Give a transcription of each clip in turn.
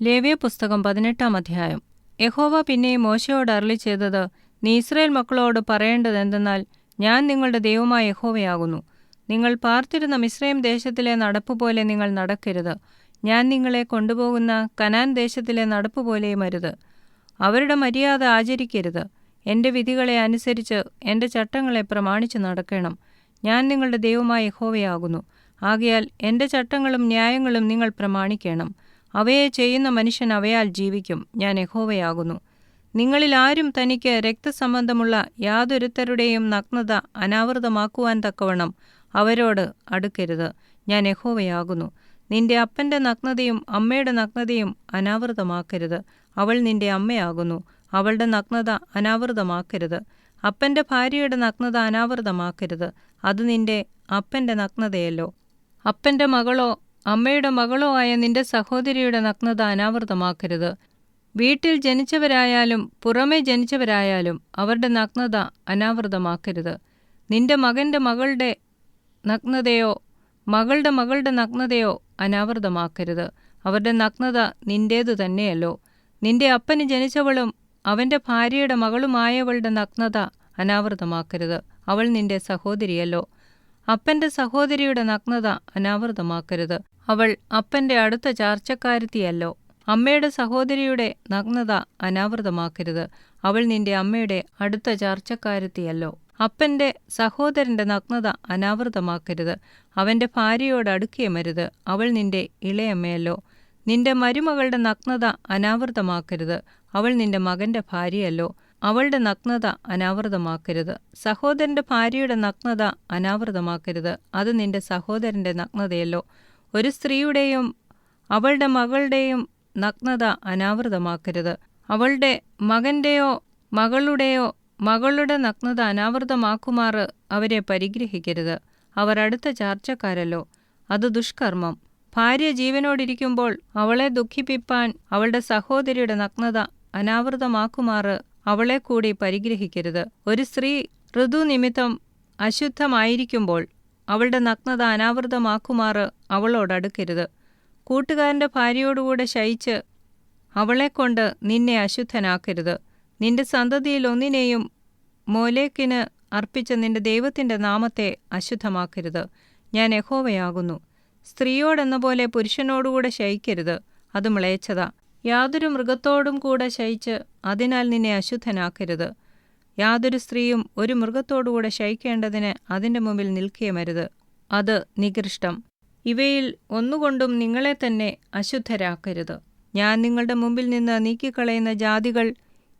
ലേവ്യപുസ്തകം 18-ാം അധ്യായം. യഹോവ പിന്നെയും മോശെയോട് അരുളിച്ചെയ്തത്, നീ ഇസ്രായേൽ മക്കളോട് പറയേണ്ടതെന്തെന്നാൽ, ഞാൻ നിങ്ങളുടെ ദൈവമായ യഹോവയാകുന്നു. നിങ്ങൾ പാർത്തിരുന്ന മിസ്രയീം ദേശത്തിലെ നടപ്പുപോലെ നിങ്ങൾ നടക്കരുത്. ഞാൻ നിങ്ങളെ കൊണ്ടുപോകുന്ന കനാൻ ദേശത്തിലെ നടപ്പുപോലെയും അരുത്. അവരുടെ മര്യാദ ആചരിക്കരുത്. എൻ്റെ വിധികളെ അനുസരിച്ച് എൻ്റെ ചട്ടങ്ങളെ പ്രമാണിച്ചു നടക്കണം. ഞാൻ നിങ്ങളുടെ ദൈവമായ യഹോവയാകുന്നു. ആകയാൽ എൻ്റെ ചട്ടങ്ങളും ന്യായങ്ങളും നിങ്ങൾ പ്രമാണിക്കണം. അവയെ ചെയ്യുന്ന മനുഷ്യൻ അവയാൽ ജീവിക്കും. ഞാൻ യഹോവയാകുന്നു. നിങ്ങളിൽ ആരും തനിക്ക് രക്തസംബന്ധമുള്ള യാതൊരുത്തരുടെയും നഗ്നത അനാവൃതമാക്കുവാൻ തക്കവണ്ണം അവരോട് അടുക്കരുത്. ഞാൻ യഹോവയാകുന്നു. നിന്റെ അപ്പൻ്റെ നഗ്നതയും അമ്മയുടെ നഗ്നതയും അനാവൃതമാക്കരുത്. അവൾ നിന്റെ അമ്മയാകുന്നു. അവളുടെ നഗ്നത അനാവൃതമാക്കരുത്. അപ്പൻ്റെ ഭാര്യയുടെ നഗ്നത അനാവൃതമാക്കരുത്. അത് നിന്റെ അപ്പൻ്റെ നഗ്നതയല്ലോ. അപ്പൻ്റെ മകളോ അമ്മയുടെ മകളോ ആയ നിന്റെ സഹോദരിയുടെ നഗ്നത അനാവൃതമാക്കരുത്. വീട്ടിൽ ജനിച്ചവരായാലും പുറമേ ജനിച്ചവരായാലും അവരുടെ നഗ്നത അനാവൃതമാക്കരുത്. നിന്റെ മകൻ്റെ മകളുടെ നഗ്നതയോ മകളുടെ മകളുടെ നഗ്നതയോ അനാവൃതമാക്കരുത്. അവരുടെ നഗ്നത നിന്റേതു തന്നെയല്ലോ. നിന്റെ അപ്പന് ജനിച്ചവളും അവൻ്റെ ഭാര്യയുടെ മകളുമായവളുടെ നഗ്നത അനാവൃതമാക്കരുത്. അവൾ നിന്റെ സഹോദരിയല്ലോ. അപ്പൻ്റെ സഹോദരിയുടെ നഗ്നത അനാവൃതമാക്കരുത്. അവൾ അപ്പൻ്റെ അടുത്ത ചാർച്ചക്കാരത്തിയല്ലോ. അമ്മയുടെ സഹോദരിയുടെ നഗ്നത അനാവൃതമാക്കരുത്. അവൾ നിന്റെ അമ്മയുടെ അടുത്ത ചാർച്ചക്കാരത്തിയല്ലോ. അപ്പൻ്റെ സഹോദരൻ്റെ നഗ്നത അനാവൃതമാക്കരുത്. അവൻ്റെ ഭാര്യയോട് അടുക്കുകയുമരുത്. അവൾ നിന്റെ ഇളയമ്മയല്ലോ. നിന്റെ മരുമകളുടെ നഗ്നത അനാവൃതമാക്കരുത്. അവൾ നിന്റെ മകൻ്റെ ഭാര്യയല്ലോ. അവളുടെ നഗ്നത അനാവൃതമാക്കരുത്. സഹോദരൻ്റെ ഭാര്യയുടെ നഗ്നത അനാവൃതമാക്കരുത്. അത് നിന്റെ സഹോദരൻ്റെ നഗ്നതയല്ലോ. ഒരു സ്ത്രീയുടെയും അവളുടെ മകളുടെയും നഗ്നത അനാവൃതമാക്കരുത്. അവളുടെ മകൻ്റെയോ മകളുടെയോ മകളുടെ നഗ്നത അനാവൃതമാക്കുമാറ് അവരെ പരിഗ്രഹിക്കരുത്. അവർ അടുത്ത ചാർച്ചക്കാരല്ലോ. അത് ദുഷ്കർമ്മം. ഭാര്യ ജീവനോടിരിക്കുമ്പോൾ അവളെ ദുഃഖിപ്പിപ്പാൻ അവളുടെ സഹോദരിയുടെ നഗ്നത അനാവൃതമാക്കുമാറ് അവളെ കൂടി പരിഗ്രഹിക്കരുത്. ഒരു സ്ത്രീ ഋതുനിമിത്തം അശുദ്ധമായിരിക്കുമ്പോൾ അവളുടെ നഗ്നത അനാവൃതമാക്കുമാറ് അവളോടടുക്കരുത്. കൂട്ടുകാരൻ്റെ ഭാര്യയോടുകൂടെ ശയിച്ച് അവളെക്കൊണ്ട് നിന്നെ അശുദ്ധനാക്കരുത്. നിന്റെ സന്തതിയിൽ ഒന്നിനെയും മോലേക്കിന് അർപ്പിച്ച നിന്റെ ദൈവത്തിൻ്റെ നാമത്തെ അശുദ്ധമാക്കരുത്. ഞാൻ യഹോവയാകുന്നു. സ്ത്രീയോടെന്ന പോലെ പുരുഷനോടുകൂടെ ശയിക്കരുത്. അത് മ്ലേച്ഛത. യാതൊരു മൃഗത്തോടും കൂടെ ശയിച്ച് അതിനാൽ നിന്നെ അശുദ്ധനാക്കരുത്. യാതൊരു സ്ത്രീയും ഒരു മൃഗത്തോടുകൂടെ ശയിക്കേണ്ടതിന് അതിൻ്റെ മുമ്പിൽ നിൽക്കുകയുമരുത്. അത് നികൃഷ്ടം. ഇവയിൽ ഒന്നുകൊണ്ടും നിങ്ങളെ തന്നെ അശുദ്ധരാക്കരുത്. ഞാൻ നിങ്ങളുടെ മുമ്പിൽ നിന്ന് നീക്കിക്കളയുന്ന ജാതികൾ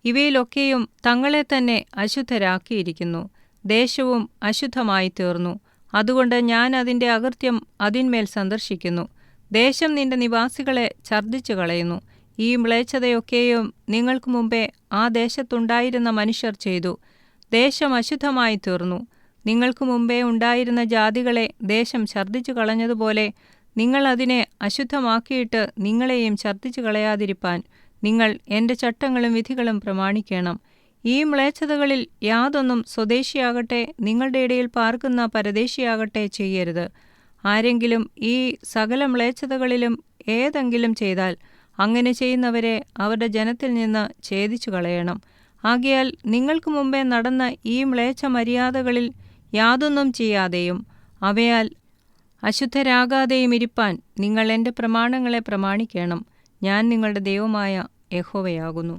ഇവയിലൊക്കെയും തങ്ങളെ തന്നെ അശുദ്ധരാക്കിയിരിക്കുന്നു. ദേശവും അശുദ്ധമായി തീർന്നു. അതുകൊണ്ട് ഞാൻ അതിൻ്റെ അകൃത്യം അതിന്മേൽ സന്ദർശിക്കുന്നു. ദേശം നിന്റെ നിവാസികളെ ഛർദ്ദിച്ചു കളയുന്നു. ഈ മ്ലേച്ഛതയൊക്കെയും നിങ്ങൾക്ക് മുമ്പേ ആ ദേശത്തുണ്ടായിരുന്ന മനുഷ്യർ ചെയ്തു. ദേശം അശുദ്ധമായി തീർന്നു. നിങ്ങൾക്ക് മുമ്പേ ഉണ്ടായിരുന്ന ജാതികളെ ദേശം ഛർദ്ദിച്ചു കളഞ്ഞതുപോലെ നിങ്ങൾ അതിനെ അശുദ്ധമാക്കിയിട്ട് നിങ്ങളെയും ഛർദ്ദിച്ചു കളയാതിരിപ്പാൻ നിങ്ങൾ എൻ്റെ ചട്ടങ്ങളും വിധികളും പ്രമാണിക്കണം. ഈ മ്ലേച്ഛതകളിൽ യാതൊന്നും സ്വദേശിയാകട്ടെ നിങ്ങളുടെ ഇടയിൽ പാർക്കുന്ന പരദേശിയാകട്ടെ ചെയ്യരുത്. ആരെങ്കിലും ഈ സകല മ്ലേച്ഛതകളിലും ഏതെങ്കിലും ചെയ്താൽ അങ്ങനെ ചെയ്യുന്നവരെ അവരുടെ ജനത്തിൽ നിന്ന് ഛേദിച്ചു കളയണം. ആകയാൽ നിങ്ങൾക്ക് മുമ്പേ നടന്ന ഈ മ്ലേച്ഛ മര്യാദകളിൽ യാതൊന്നും ചെയ്യാതെയും അവയാൽ അശുദ്ധരാകാതെയും ഇരിപ്പാൻ നിങ്ങൾ എൻ്റെ പ്രമാണങ്ങളെ പ്രമാണിക്കണം. ഞാൻ നിങ്ങളുടെ ദൈവമായ യഹോവയാകുന്നു.